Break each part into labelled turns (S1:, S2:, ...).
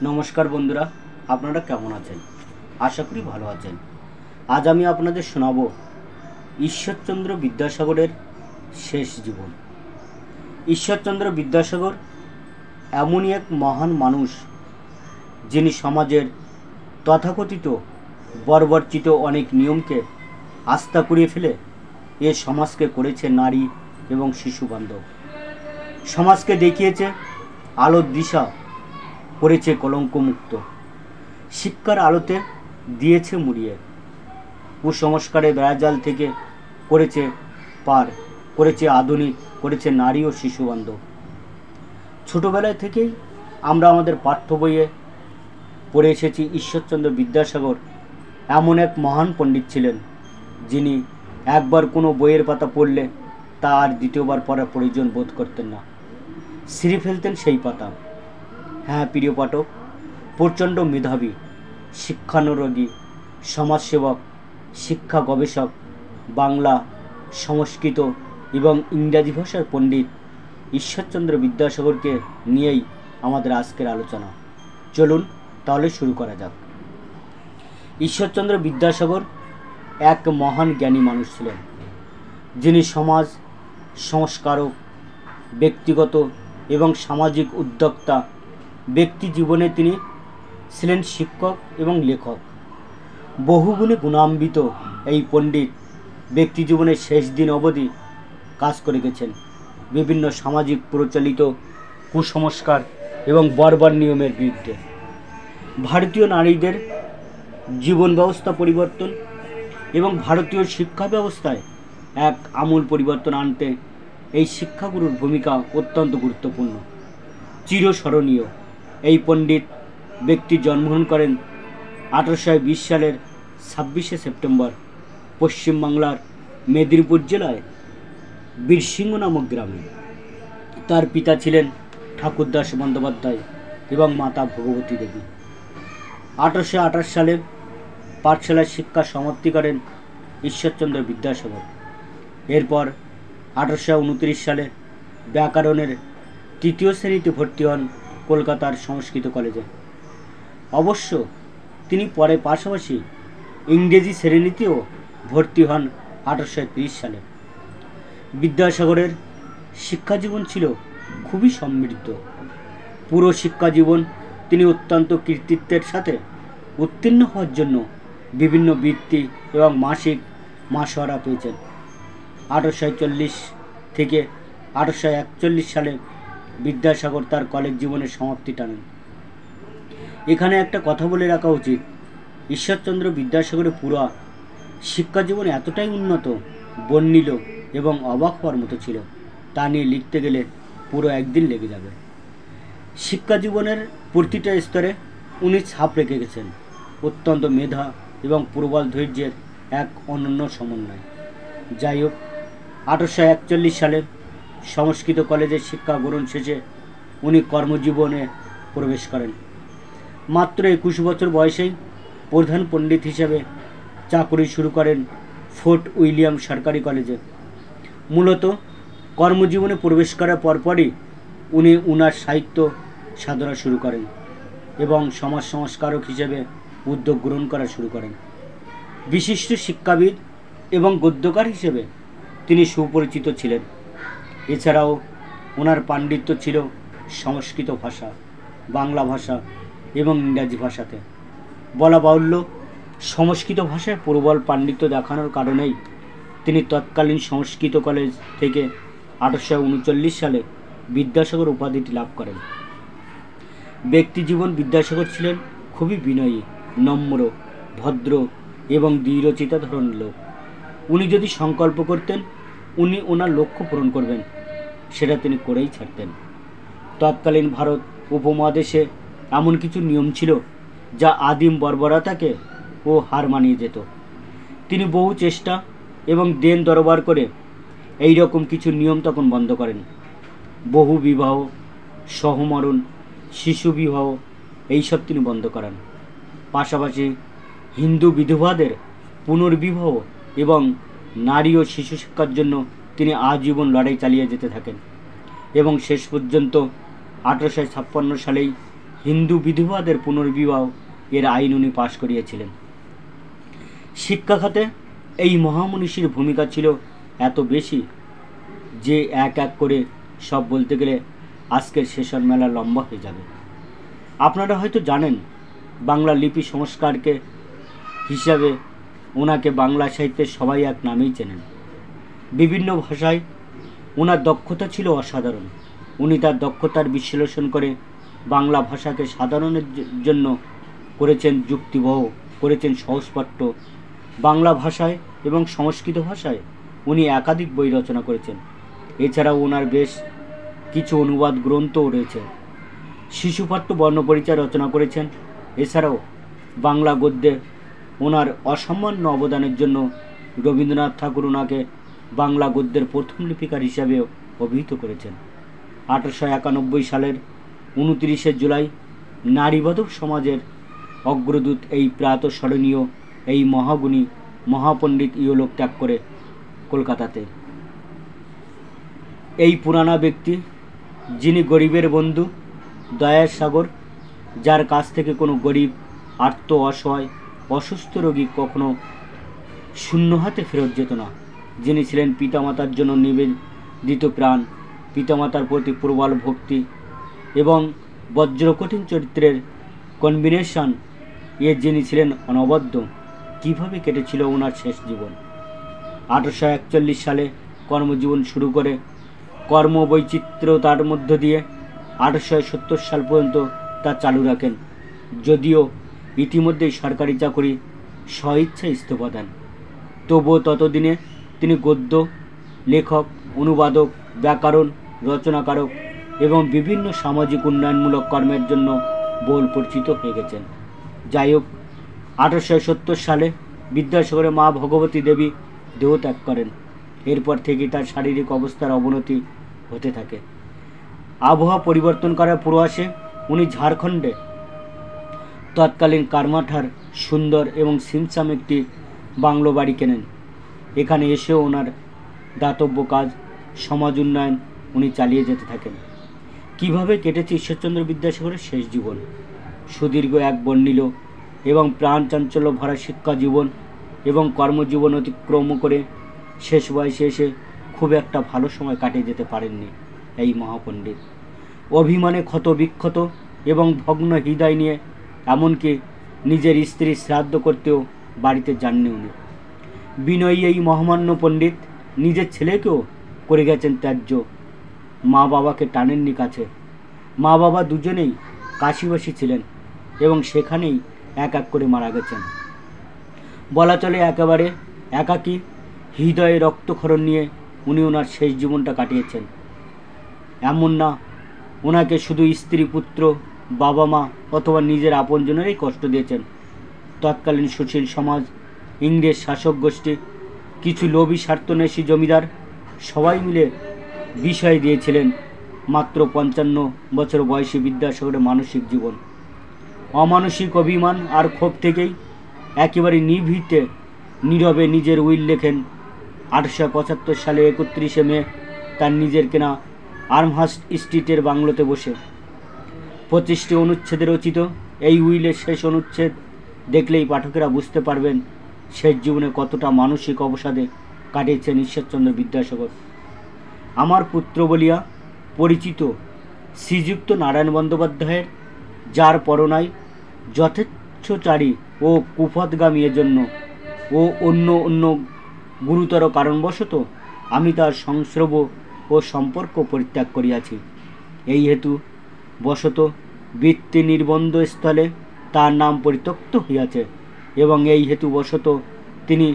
S1: নমস্কার বন্ধুরা, আপনারা কেমন আছেন? আশা করি ভালো আছেন। আজ আমি আপনাদের শোনাব ঈশ্বরচন্দ্র বিদ্যাসাগরের শেষ জীবন। ঈশ্বরচন্দ্র বিদ্যাসাগর এমনই এক মহান মানুষ, যিনি সমাজের তথাকথিত বর্বরচিত অনেক নিয়মকে আস্থা করিয়ে ফেলে এ সমাজকে করেছে নারী এবং শিশু বান্ধব। সমাজকে দেখিয়েছে আলোর দিশা, করেছে কলঙ্কমুক্ত, শিক্ষার আলোতে দিয়েছে মুড়িয়ে, কুসংস্কারের বেড়াজাল থেকে করেছে পার, করেছে আধুনিক, করেছে নারী ও শিশু বান্ধব। ছোটোবেলায় থেকেই আমরা আমাদের পাঠ্য বইয়ে পড়ে এসেছি ঈশ্বরচন্দ্র বিদ্যাসাগর এমন এক মহান পণ্ডিত ছিলেন, যিনি একবার কোনো বইয়ের পাতা পড়লে তা আর দ্বিতীয়বার পড়ার প্রয়োজন বোধ করতেন না, ছিঁড়ে ফেলতেন সেই পাতা। হ্যাঁ প্রিয় পাঠক, প্রচণ্ড মেধাবী, শিক্ষানুরাগী, সমাজসেবক, শিক্ষা গবেষক, বাংলা, সংস্কৃত এবং ইংরাজি ভাষার পণ্ডিত ঈশ্বরচন্দ্র বিদ্যাসাগরকে নিয়েই আমাদের আজকের আলোচনা। চলুন তাহলে শুরু করা যাক। ঈশ্বরচন্দ্র বিদ্যাসাগর এক মহান জ্ঞানী মানুষ ছিলেন, যিনি সমাজ সংস্কারক, ব্যক্তিগত এবং সামাজিক উদ্যোক্তা। ব্যক্তি জীবনে তিনি ছিলেন শিক্ষক এবং লেখক। বহুগুণে গুণান্বিত এই পণ্ডিত ব্যক্তি জীবনের শেষ দিন অবধি কাজ করে গেছেন বিভিন্ন সামাজিক প্রচলিত কুসংস্কার এবং বর্বর নিয়মের বিরুদ্ধে। ভারতীয় নারীদের জীবন ব্যবস্থা পরিবর্তন এবং ভারতীয় শিক্ষা ব্যবস্থায় এক আমূল পরিবর্তন আনতে এই শিক্ষাগুরুর ভূমিকা অত্যন্ত গুরুত্বপূর্ণ, চিরস্মরণীয়। এই পণ্ডিত ব্যক্তি জন্মগ্রহণ করেন 1820 সালের 26শে সেপ্টেম্বর পশ্চিমবাংলার মেদিনীপুর জেলায় বীরসিংহ নামক গ্রামে। তার পিতা ছিলেন ঠাকুরদাস বন্দ্যোপাধ্যায় এবং মাতা ভগবতী দেবী। 1828 সালে পাঠশালায় শিক্ষা সমাপ্তি করেন ঈশ্বরচন্দ্র বিদ্যাসাগর। এরপর 1829 সালে ব্যাকরণের 3য় শ্রেণীতে ভর্তি হন কলকাতার সংস্কৃত কলেজে। অবশ্য তিনি পরে পাশাপাশি ইংরেজি শ্রেণীতেও ভর্তি হন 1830 সালে। বিদ্যাসাগরের শিক্ষাজীবন ছিল খুবই সমৃদ্ধ। পুরো শিক্ষাজীবন তিনি অত্যন্ত কৃতিত্বের সাথে উত্তীর্ণ হওয়ার জন্য বিভিন্ন বৃত্তি এবং মাসিক মাসোহারা পেয়েছেন। 1840 থেকে 1841 সালে বিদ্যাসাগর তার কলেজ জীবনের সমাপ্তি টানেন। এখানে একটা কথা বলে রাখা উচিত, ঈশ্বরচন্দ্র বিদ্যাসাগরের পুরো শিক্ষাজীবন এতটাই উন্নত, বর্ণিল এবং অবাক হওয়ার মতো ছিল, তা নিয়ে লিখতে গেলে পুরো একদিন লেগে যাবে। শিক্ষাজীবনের প্রতিটা স্তরে উনি ছাপ রেখে গেছেন। অত্যন্ত মেধা এবং প্রবল ধৈর্যের এক অনন্য সমন্বয়। যাই হোক, 1841 সালে সংস্কৃত কলেজে শিক্ষা গ্রহণ শেষে উনি কর্মজীবনে প্রবেশ করেন। মাত্র 21 বছর বয়সেই প্রধান পণ্ডিত হিসেবে চাকরি শুরু করেন ফোর্ট উইলিয়াম সরকারি কলেজে। মূলত কর্মজীবনে প্রবেশ করার পরপরই উনি উনার সাহিত্য সাধনা শুরু করেন এবং সমাজ সংস্কারক হিসেবে উদ্যোগ গ্রহণ করা শুরু করেন। বিশিষ্ট শিক্ষাবিদ এবং গদ্যকার হিসেবে তিনি সুপরিচিত ছিলেন। এছাড়াও ওনার পাণ্ডিত্য ছিল সংস্কৃত ভাষা, বাংলা ভাষা এবং ইংরাজি ভাষাতে। বলা বাহুল্য, সংস্কৃত ভাষায় প্রবল পাণ্ডিত্য দেখানোর কারণেই তিনি তৎকালীন সংস্কৃত কলেজ থেকে 1839 সালে বিদ্যাসাগর উপাধিটি লাভ করেন। ব্যক্তিজীবন বিদ্যাসাগর ছিলেন খুবই বিনয়ী, নম্র, ভদ্র এবং দৃঢ়চিত্তা ধরনের লোক। উনি যদি সংকল্প করতেন উনি ওনার লক্ষ্য পূরণ করবেন, সেটা তিনি করেই ছাড়তেন। তৎকালীন ভারত উপমহাদেশে এমন কিছু নিয়ম ছিল যা আদিম বর্বরতাকে ও হার মানিয়ে যেত। তিনি বহু চেষ্টা এবং দেন দরবার করে এই রকম কিছু নিয়ম তখন বন্ধ করেন। বহু বিবাহ, সহমরণ, শিশু বিবাহ এইসব তিনি বন্ধ করান। পাশাপাশি হিন্দু বিধবাদের পুনর্বিবাহ এবং নারী ও শিশু শিক্ষার জন্য তিনি আজীবন লড়াই চালিয়ে যেতে থাকেন এবং শেষ পর্যন্ত 1856 সালেই হিন্দু বিধবাদের পুনর্বিবাহ এর আইন উনি পাশ করিয়েছিলেন। শিক্ষা খাতে এই মহামনীষীর ভূমিকা ছিল এত বেশি যে এক এক করে সব বলতে গেলে আজকের সেশন মেলা লম্বা হয়ে যাবে। আপনারা হয়তো জানেন, বাংলা লিপি সংস্কারকে হিসাবে ওনাকে বাংলা সাহিত্যের সবাই এক নামেই চেনেন। বিভিন্ন ভাষায় ওনার দক্ষতা ছিল অসাধারণ। উনি তার দক্ষতার বিশ্লেষণ করে বাংলা ভাষাকে সাধারণের জন্য করেছেন যুক্তিবহ, করেছেন সহজপাঠ্য। বাংলা ভাষায় এবং সংস্কৃত ভাষায় উনি একাধিক বই রচনা করেছেন। এছাড়াও ওনার বেশ কিছু অনুবাদ গ্রন্থও রয়েছে। শিশুপাঠ্য বর্ণপরিচয় রচনা করেছেন। এছাড়াও বাংলা গদ্যে ওনার অসামান্য অবদানের জন্য রবীন্দ্রনাথ ঠাকুর ওনাকে বাংলা গদ্যের প্রথম লিপিকার হিসাবেও অভিহিত করেছেন। 1891 সালের 29শে জুলাই নারীবাদক সমাজের অগ্রদূত এই প্রাতঃস্মরণীয় এই মহাগুণী মহাপণ্ডিত ইহলোক ত্যাগ করে কলকাতাতে। এই পুরানা ব্যক্তি, যিনি গরিবের বন্ধু, দয়ার সাগর, যার কাছ থেকে কোনো গরিব, আর্ত, অসহায়, অসুস্থ রোগী কখনো শূন্য হাতে ফেরত যেত না, যিনি ছিলেন পিতামাতার জন্য নিবেদিত প্রাণ, পিতামাতার প্রতি প্রবল ভক্তি এবং বজ্রকঠিন চরিত্রের কম্বিনেশন যিনি ছিলেন অনবদ্য। কীভাবে কেটেছিল ওনার শেষ জীবন? 1841 সালে কর্মজীবন শুরু করে কর্মবৈচিত্র্যতার মধ্য দিয়ে 1870 সাল পর্যন্ত তা চালু রাখেন, যদিও ইতিমধ্যেই সরকারি চাকরি স্বইচ্ছায় ইস্তফা দেন। তবুও ততদিনে তিনি গদ্য লেখক, অনুবাদক, ব্যাকরণ রচনাকারক এবং বিভিন্ন সামাজিক উন্নয়নমূলক কর্মের জন্য বহুল পরিচিত হয়ে গেছেন। যাই হোক, 1870 সালে বিদ্যাসাগরে মা ভগবতী দেবী দেহত্যাগ করেন। এরপর থেকেই তার শারীরিক অবস্থার অবনতি হতে থাকে। আবহাওয়া পরিবর্তন করার পূর্বাসে উনি ঝাড়খণ্ডে তৎকালীন কারমাঠার সুন্দর এবং সিমসাম একটি বাংলো বাড়ি কেনেন। এখানে এসেও ওনার দাতব্য কাজ, সমাজ উন্নয়ন উনি চালিয়ে যেতে থাকেন। কিভাবে কেটেছে ঈশ্বরচন্দ্র বিদ্যাসাগরের শেষ জীবন? সুদীর্ঘ এক বর্ণিল এবং প্রাণ চাঞ্চল্য ভরা শিক্ষা জীবন এবং কর্মজীবন অতিক্রম করে শেষ বয়সে এসে খুব একটা ভালো সময় কাটিয়ে যেতে পারেননি এই মহাপণ্ডিত। অভিমানে ক্ষত বিক্ষত এবং ভগ্ন হৃদয় নিয়ে এমনকি নিজের স্ত্রীর শ্রাদ্ধ করতেও বাড়িতে যাননি উনি। বিনয়ী এই মহামান্য পণ্ডিত নিজের ছেলেকেও করে গেছেন ত্যায্য। মা বাবাকে টানেননি কাছে। মা বাবা দুজনেই কাশিবাসী ছিলেন এবং সেখানেই এক এক করে মারা গেছেন। বলা চলে একেবারে একাকী হৃদয়ে রক্তক্ষরণ নিয়ে উনি ওনার শেষ জীবনটা কাটিয়েছেন। এমন না ওনাকে শুধু স্ত্রী, পুত্র, বাবা মা অথবা নিজের আপনজনেরাই কষ্ট দিয়েছেন। তৎকালীন সুশীল সমাজ, ইংরেজ শাসক গোষ্ঠী, কিছু লোভী স্বার্থন্বেষী জমিদার সবাই মিলে বিষয় দিয়েছিলেন মাত্র 55 বছর বয়সী বিদ্যাসাগরের মানসিক জীবন। অমানসিক অভিমান আর ক্ষোভ থেকেই একেবারে নিভৃতে নীরবে নিজের উইল লেখেন। 1875 সালে 31শে মে তার নিজের কেনা আর্মহার্স্ট স্ট্রিটের বাংলোতে বসে 25টি অনুচ্ছেদে রচিত এই উইলের শেষ অনুচ্ছেদ দেখলেই পাঠকেরা বুঝতে পারবেন শেষ জীবনে কতটা মানসিক অবসাদে কাটিয়েছেন ঈশ্বরচন্দ্র বিদ্যাসাগর। আমার পুত্র বলিয়া পরিচিত শ্রীযুক্ত নারায়ণ বন্দ্যোপাধ্যায়ের, যার পরনায় যথেচ্ছাচারী ও কুপথগামী জন্য ও অন্য গুরুতর কারণবশত আমি তার সংস্রব ও সম্পর্ক পরিত্যাগ করিয়াছি। এই হেতু বশত বৃত্তি নির্বন্ধ স্থলে তার নাম পরিত্যক্ত হইয়াছে এবং এই হেতু বশত তিনি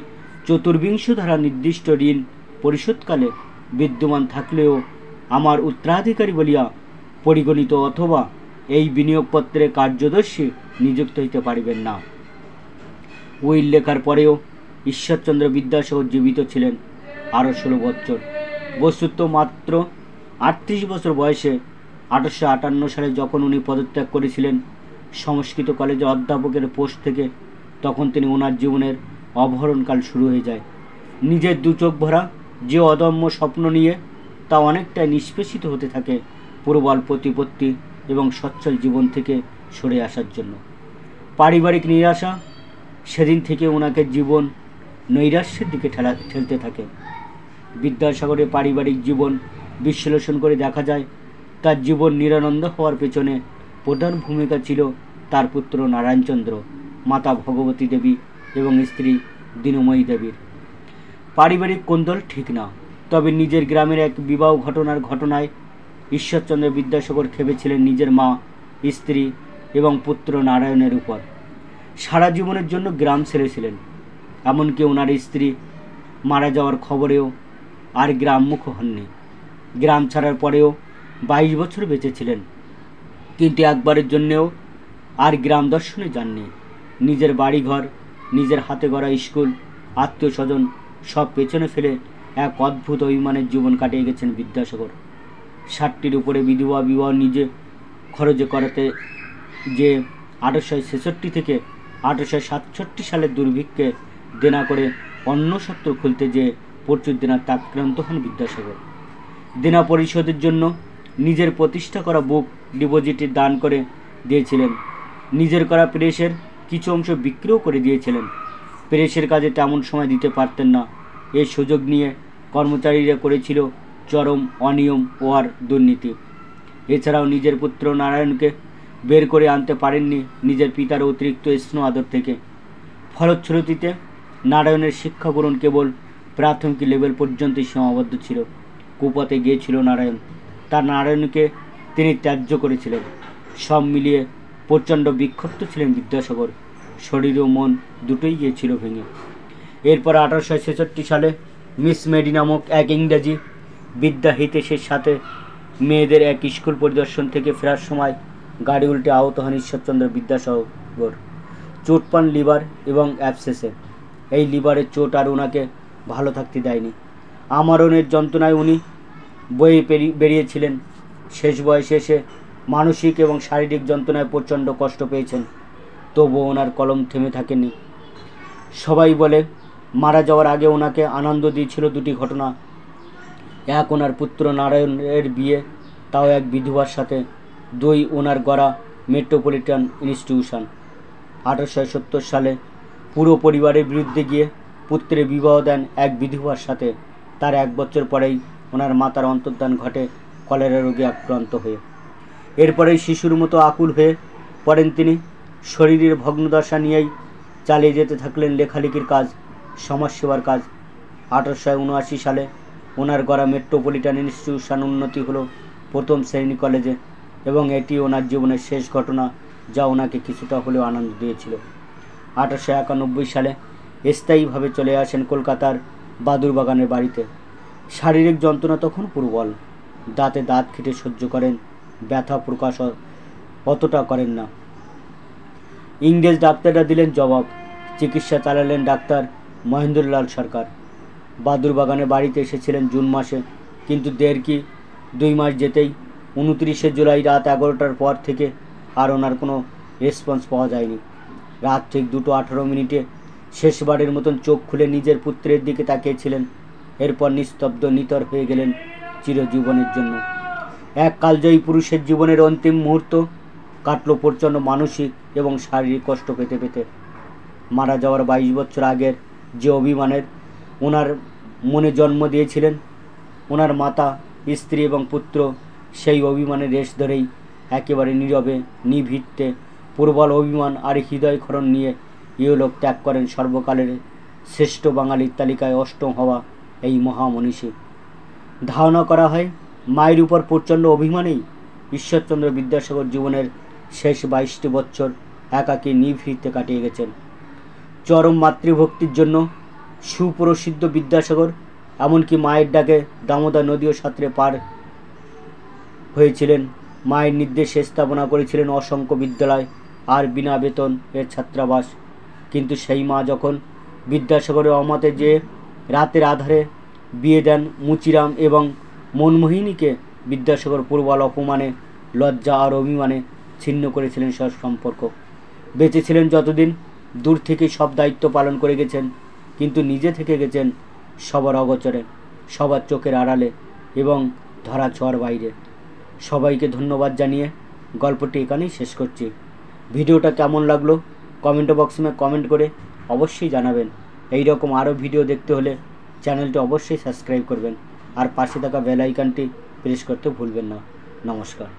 S1: 24 ধারা নির্দিষ্ট ঋণ পরিশোধকালে বিদ্যমান থাকলেও আমার উত্তরাধিকারী বলিয়া পরিগণিত অথবা এই বিনিয়োগপত্রে কার্যদর্শী নিযুক্ত হইতে পারিবেন না। উইল লেখার পরেও ঈশ্বরচন্দ্র বিদ্যাসাগর জীবিত ছিলেন আরও 16 বছর। বস্তুত মাত্র 38 বছর বয়সে 1858 সালে যখন উনি পদত্যাগ করেছিলেন সংস্কৃত কলেজে অধ্যাপকের পোস্ট থেকে, তখন তিনি ওনার জীবনের অবহরণকাল শুরু হয়ে যায়। নিজের দু চোখ ভরা যে অদম্য স্বপ্ন নিয়ে তা অনেকটাই নিষ্পেষিত হতে থাকে প্রবল প্রতিপত্তি এবং সচ্ছল জীবন থেকে সরে আসার জন্য। পারিবারিক নিরাশা সেদিন থেকে ওনাকে জীবন নৈরাশ্যের দিকে ঠেলতে থাকে। বিদ্যাসাগরের পারিবারিক জীবন বিশ্লেষণ করে দেখা যায়, তার জীবন নিরানন্দ হওয়ার পেছনে প্রধান ভূমিকা ছিল তার পুত্র নারায়ণচন্দ্র, মাতা ভগবতী দেবী এবং স্ত্রী দীনময়ী দেবীর। পারিবারিক কোন্দল ঠিক না, তবে নিজের গ্রামের এক বিবাহ ঘটনায় ঈশ্বরচন্দ্র বিদ্যাসাগর খেপেছিলেন নিজের মা, স্ত্রী এবং পুত্র নারায়ণের উপর। সারা জীবনের জন্য গ্রাম ছেড়েছিলেন, এমনকি ওনার স্ত্রী মারা যাওয়ার খবরেও আর গ্রামমুখ হননি। গ্রাম ছাড়ার পরেও 22 বছর বেঁচেছিলেন, কিন্তু একবারের জন্যেও আর গ্রাম দর্শনে যাননি। নিজের বাড়িঘর, নিজের হাতে গড়া স্কুল, আত্মীয় স্বজন সব পেছনে ফেলে এক অদ্ভুত অভিমানের জীবন কাটিয়ে গেছেন বিদ্যাসাগর। 60টির উপরে বিধবা বিবাহ নিজে খরচে করাতে যে 1866 থেকে 1867 সালের দুর্ভিক্ষে দেনা করে অন্য সত্র খুলতে যে প্রচুর দেনাতে আক্রান্ত হন বিদ্যাসাগর। দেনা পরিশোধের জন্য নিজের প্রতিষ্ঠা করা বুক ডিপোজিটে দান করে দিয়েছিলেন। নিজের করা প্রেসের কিছু অংশ বিক্রিও করে দিয়েছিলেন। প্রেসের কাজে তেমন সময় দিতে পারতেন না। এই সুযোগ নিয়ে কর্মচারীরা করেছিল চরম অনিয়ম ও আর দুর্নীতি। এছাড়াও নিজের পুত্র নারায়ণকে বের করে আনতে পারেননি নিজের পিতার অতিরিক্ত স্নেহ আদর থেকে। ফলশ্রুতিতে নারায়ণের শিক্ষা গ্রহণ কেবল প্রাথমিক লেভেল পর্যন্তই সীমাবদ্ধ ছিল। কুপথে গিয়েছিল নারায়ণ, তার নারায়ণকে তিনি ত্যায্য করেছিলেন। সব মিলিয়ে প্রচণ্ড বিক্ষুব্ধ ছিলেন বিদ্যাসাগর, শরীর ও মন দুটোই গিয়েছিল ভেঙে। এরপর 1866 সালে মিস মেডি নামক এক ইংরেজি বিদ্যাহিতেশের সাথে মেয়েদের এক স্কুল পরিদর্শন থেকে ফেরার সময় গাড়ি উল্টে আহত হন ঈশ্বরচন্দ্র বিদ্যাসাগর। চোট পান লিভার এবং অ্যাবসেসে। এই লিভারের চোট আর ওনাকে ভালো থাকতে দেয়নি। আমরণের যন্ত্রণায় উনি বয়ে বেরিয়েছিলেন। শেষ বয়সে এসে মানসিক এবং শারীরিক যন্ত্রণায় প্রচণ্ড কষ্ট পেয়েছেন, তবুও ওনার কলম থেমে থাকেনি। সবাই বলে মারা যাওয়ার আগে ওনাকে আনন্দ দিয়েছিল দুটি ঘটনা। এক, ওনার পুত্র নারায়ণের বিয়ে, তাও এক বিধবার সাথে। 2, ওনার গড়া মেট্রোপলিটন ইনস্টিটিউশন। 1870 সালে পুরো পরিবারের বিরুদ্ধে গিয়ে পুত্রের বিবাহ দেন এক বিধবার সাথে। তার 1 বছর পরেই ওনার মাতার অন্তর্ধান ঘটে কলেরা রোগে আক্রান্ত হয়ে। এরপরেই শিশুর মতো আকুল হয়ে পড়েন তিনি। শরীরের ভগ্নদশা নিয়েই চালিয়ে যেতে থাকলেন লেখালেখির কাজ, সমাজসেবার কাজ। 1879 সালে ওনার গড়া মেট্রোপলিটন ইনস্টিটিউশন উন্নতি হলো 1ম শ্রেণী কলেজে, এবং এটি ওনার জীবনের শেষ ঘটনা যা ওনাকে কিছুটা হলেও আনন্দ দিয়েছিল। 1891 সালে স্থায়ীভাবে চলে আসেন কলকাতার বাদুরবাগানের বাড়িতে। শারীরিক যন্ত্রণা তখন প্রবল, দাঁতে দাঁত খেটে সহ্য করেন, ব্যথা প্রকাশ অতটা করেন না। ইংরেজ ডাক্তাররা দিলেন জবাব। চিকিৎসা চালালেন ডাক্তার মহেন্দ্রলাল সরকার। বাদুরবাগানে বাড়িতে এসেছিলেন জুন মাসে, কিন্তু 2 মাস যেতেই 29 জুলাই রাত 11টার পর থেকে আর ওনার কোনো রেসপন্স পাওয়া যায়নি। রাত ঠিক 2:18 শেষবারের মতন চোখ খুলে নিজের পুত্রের দিকে তাকিয়েছিলেন। এরপর নিস্তব্ধ নিতর হয়ে গেলেন চিরজীবনের জন্য। এক কালজয়ী পুরুষের জীবনের অন্তিম মুহূর্ত কাটল প্রচণ্ড মানসিক এবং শারীরিক কষ্ট পেতে পেতে। মারা যাওয়ার 22 বছর আগের যে অভিমানের ওনার মনে জন্ম দিয়েছিলেন ওনার মাতা, স্ত্রী এবং পুত্র, সেই অভিমানের রেশ ধরেই একেবারে নীরবে নিভৃতে প্রবল অভিমান আর হৃদয় ক্ষরণ নিয়ে ইহলোক ত্যাগ করেন সর্বকালের শ্রেষ্ঠ বাঙালির তালিকায় 8ম হওয়া এই মহামনীষী। ধারণা করা হয় মায়ের উপর প্রচণ্ড অভিমানেই ঈশ্বরচন্দ্র বিদ্যাসাগর জীবনের শেষ 22টি বছর একাকী নিভৃতে কাটিয়ে গেছেন। চরম মাতৃভক্তির জন্য সুপ্রসিদ্ধ বিদ্যাসাগর এমনকি মায়ের ডাকে দামোদর নদীও সাঁতরে পার হয়েছিলেন। মায়ের নির্দেশে স্থাপনা করেছিলেন অসংখ্য বিদ্যালয় আর বিনা বেতন এর ছাত্রাবাস। কিন্তু সেই মা যখন বিদ্যাসাগরের অমতে যে রাতের আধারে বিয়ে দেন মুচিরাম এবং মনমোহিনীকে, বিদ্যাসাগর প্রবল অপমানে, লজ্জা আর অভিমানে ছিন্ন করেছিলেন সব সম্পর্ক। বেঁচে ছিলেন যতদিন দূর থেকে সব দায়িত্ব পালন করে গেছেন, কিন্তু নিজে থেকে গেছেন সবার অগোচরে, সবার চোখের আড়ালে এবং ধরা ছোঁয়ার বাইরে। সবাইকে ধন্যবাদ জানিয়ে গল্পটি এখানেই শেষ করছি। ভিডিওটা কেমন লাগলো কমেন্ট বক্স में কমেন্ট করে অবশ্যই জানাবেন। এই রকম আরও ভিডিও দেখতে হলে চ্যানেলটি অবশ্যই সাবস্ক্রাইব করবেন আর পাশে থাকা বেল আইকনটি প্রেস করতে ভুলবেন না। নমস্কার।